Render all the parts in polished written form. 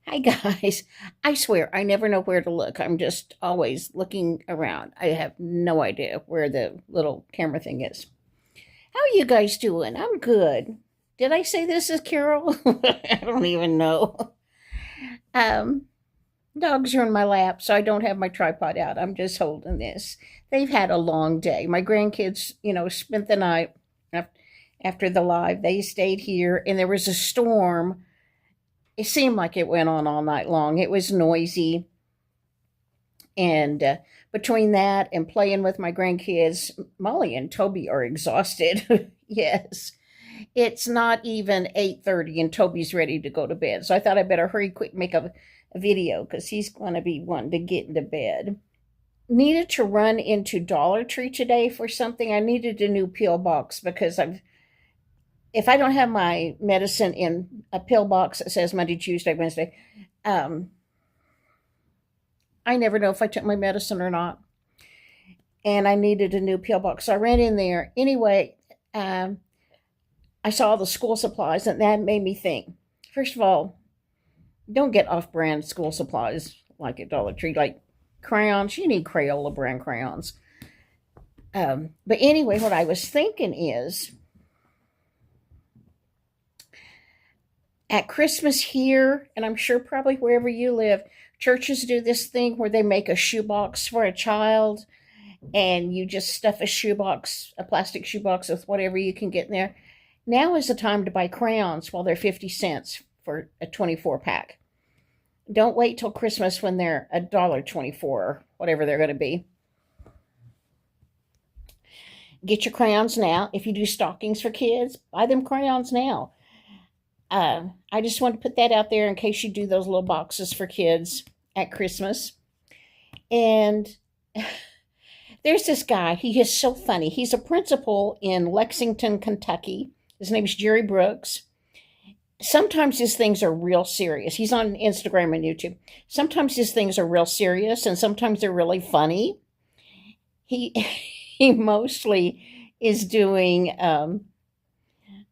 Hi, guys. I swear, I never know where to look. I'm just always looking around. I have no idea where the little camera thing is. How are you guys doing? I'm good. Did I say this is Carol? I don't even know. Um, Dogs are in my lap, so I don't have my tripod out. I'm just holding this. They've had a long day. My grandkids, spent the night after the live. They stayed here, and there was a storm. It seemed like it went on all night long. It was noisy. And between that and playing with my grandkids, Molly and Toby are exhausted. Yes. It's not even 8:30 and Toby's ready to go to bed. So I thought I better hurry quick make a video because he's going to be wanting to get into bed. Needed to run into Dollar Tree today for something. I needed a new pill box because if I don't have my medicine in a pill box that says Monday, Tuesday, Wednesday, um, I never know if I took my medicine or not. And I needed a new pill box. So I ran in there. Anyway, I saw the school supplies, and that made me think. First of all, don't get off brand school supplies like at Dollar Tree, like crayons. You need Crayola brand crayons. But anyway, what I was thinking is at Christmas here, and I'm sure probably wherever you live, churches do this thing where they make a shoebox for a child, and you just stuff a plastic shoebox with whatever you can get in there. Now is the time to buy crayons while they're 50 cents for a 24 pack. Don't wait till Christmas when they're $1.24 or whatever they're going to be. Get your crayons now. If you do stockings for kids, buy them crayons now. I just want to put that out there in case you do those little boxes for kids at Christmas. And there's this guy. He is so funny. He's a principal in Lexington, Kentucky. His name is Jerry Brooks. Sometimes his things are real serious. He's on Instagram and YouTube. Sometimes his things are real serious, and sometimes they're really funny. He he mostly is doing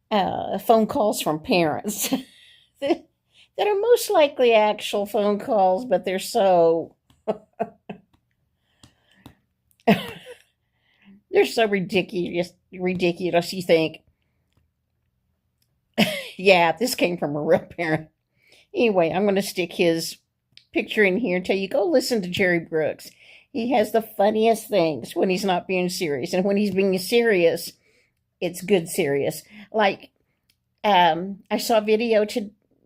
phone calls from parents that are most likely actual phone calls, but they're so they're so ridiculous. You think, yeah, this came from a real parent. Anyway, I'm going to stick his picture in here and tell you, go listen to Jerry Brooks. He has the funniest things when he's not being serious. And when he's being serious, it's good serious. Like, I saw a video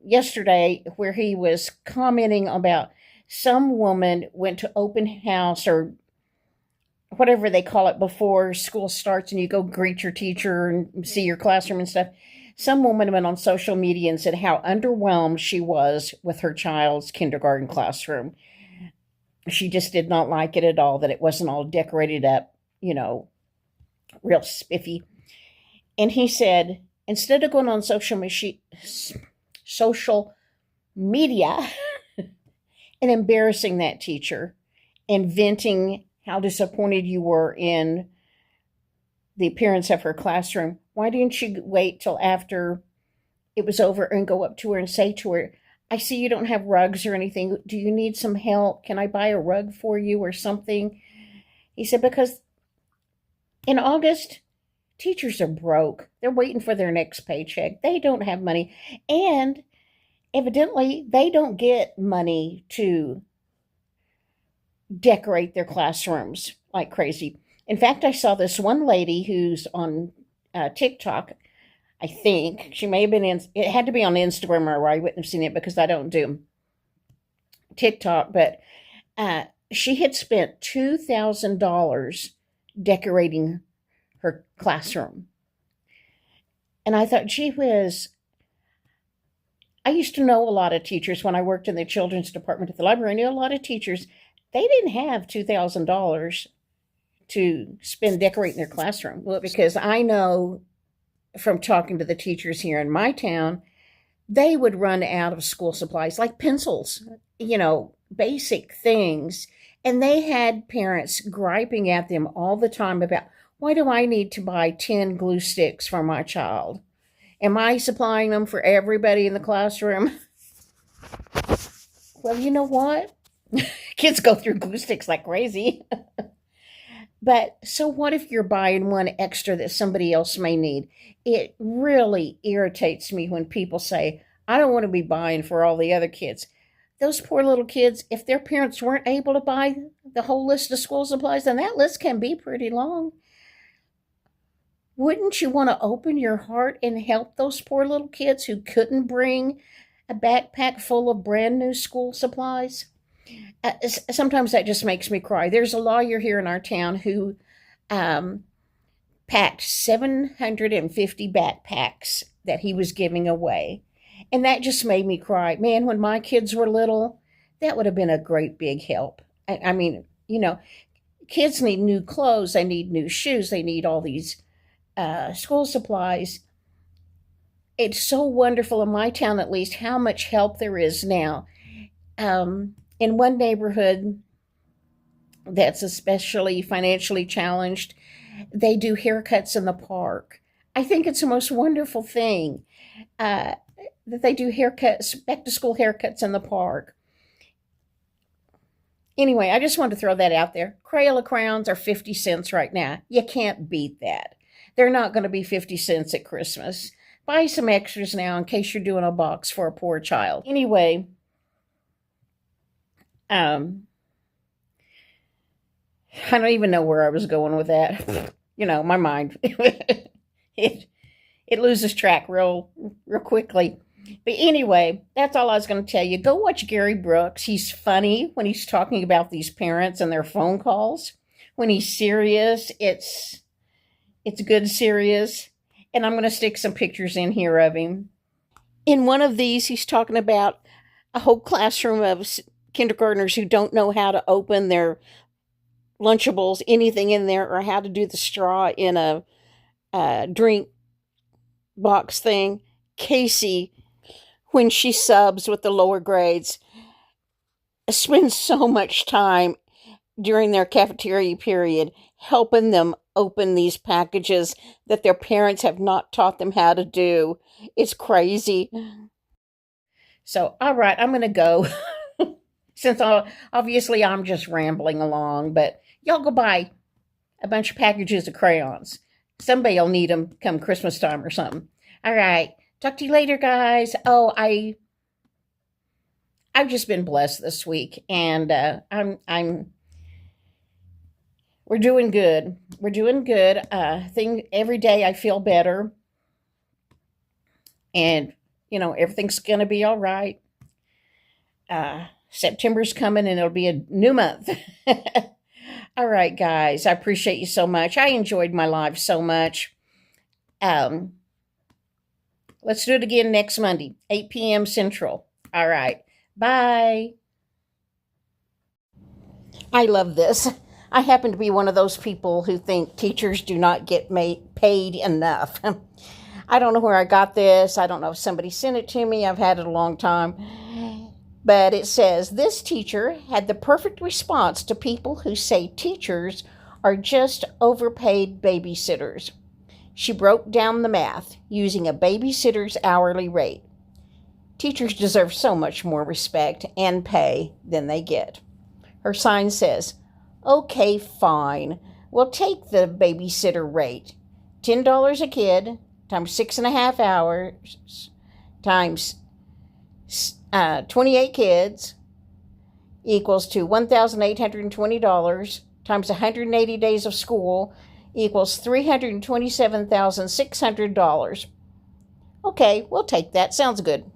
yesterday where he was commenting about some woman went to open house or whatever they call it before school starts and you go greet your teacher and see your classroom and stuff. Some woman went on social media and said how underwhelmed she was with her child's kindergarten classroom. She just did not like it at all, that it wasn't all decorated up, real spiffy. And he said, instead of going on social media and embarrassing that teacher and venting how disappointed you were in the appearance of her classroom, why didn't you wait till after it was over and go up to her and say to her, I see you don't have rugs or anything. Do you need some help? Can I buy a rug for you or something? He said, because in August, teachers are broke. They're waiting for their next paycheck. They don't have money. And evidently, they don't get money to decorate their classrooms like crazy. In fact, I saw this one lady who's on TikTok. I think she may have been it had to be on Instagram or I wouldn't have seen it because I don't do TikTok, but she had spent $2,000 decorating her classroom. And I thought, gee whiz, I used to know a lot of teachers when I worked in the children's department at the library. I knew a lot of teachers, they didn't have $2,000 to spend decorating their classroom. Well, because I know from talking to the teachers here in my town, they would run out of school supplies like pencils, basic things. And they had parents griping at them all the time about, why do I need to buy 10 glue sticks for my child? Am I supplying them for everybody in the classroom? Well, you know what? Kids go through glue sticks like crazy. But so what if you're buying one extra that somebody else may need? It really irritates me when people say, I don't want to be buying for all the other kids. Those poor little kids, if their parents weren't able to buy the whole list of school supplies, then that list can be pretty long. Wouldn't you want to open your heart and help those poor little kids who couldn't bring a backpack full of brand new school supplies? Sometimes that just makes me cry. There's a lawyer here in our town who um, packed 750 backpacks that he was giving away. And that just made me cry. Man, when my kids were little, that would have been a great big help. I mean, kids need new clothes, they need new shoes, they need all these school supplies. It's so wonderful in my town, at least, how much help there is now. In one neighborhood that's especially financially challenged, they do haircuts in the park. I think it's the most wonderful thing that they do haircuts, back to school haircuts in the park. Anyway, I just wanted to throw that out there. Crayola crowns are 50 cents right now. You can't beat that. They're not going to be 50 cents at Christmas. Buy some extras now in case you're doing a box for a poor child. Anyway, I don't even know where I was going with that. My mind it loses track real quickly. But anyway, that's all I was going to tell you. Go watch Gary Brooks. He's funny when he's talking about these parents and their phone calls. When he's serious, it's good serious. And I'm going to stick some pictures in here of him. In one of these, he's talking about a whole classroom of kindergartners who don't know how to open their Lunchables, anything in there, or how to do the straw in a drink box thing. Casey, when she subs with the lower grades, spends so much time during their cafeteria period helping them open these packages that their parents have not taught them how to do. It's crazy. So, all right, I'm going to go. Since obviously I'm just rambling along, but y'all go buy a bunch of packages of crayons. Somebody will need them come Christmas time or something. All right. Talk to you later, guys. Oh, I've just been blessed this week, and we're doing good. We're doing good. Every day I feel better, and everything's gonna be all right. September's coming, and it'll be a new month. All right, guys. I appreciate you so much. I enjoyed my live so much. Let's do it again next Monday, 8 p.m. Central. All right. Bye. I love this. I happen to be one of those people who think teachers do not get paid enough. I don't know where I got this. I don't know if somebody sent it to me. I've had it a long time. But it says, this teacher had the perfect response to people who say teachers are just overpaid babysitters. She broke down the math using a babysitter's hourly rate. Teachers deserve so much more respect and pay than they get. Her sign says, okay, fine. We'll take the babysitter rate. $10 a kid times 6.5 hours times 28 kids equals to $1,820 times 180 days of school equals $327,600. Okay, we'll take that. Sounds good.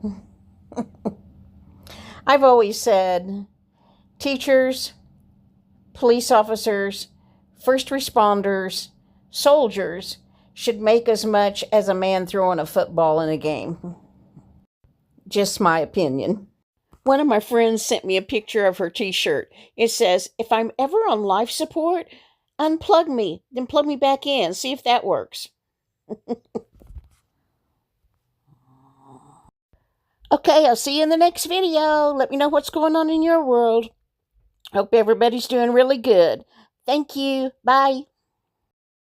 I've always said teachers, police officers, first responders, soldiers should make as much as a man throwing a football in a game. Just my opinion. One of my friends sent me a picture of her t-shirt. It says, if I'm ever on life support, unplug me, then plug me back in. See if that works. Okay, I'll see you in the next video. Let me know what's going on in your world. Hope everybody's doing really good. Thank you. Bye.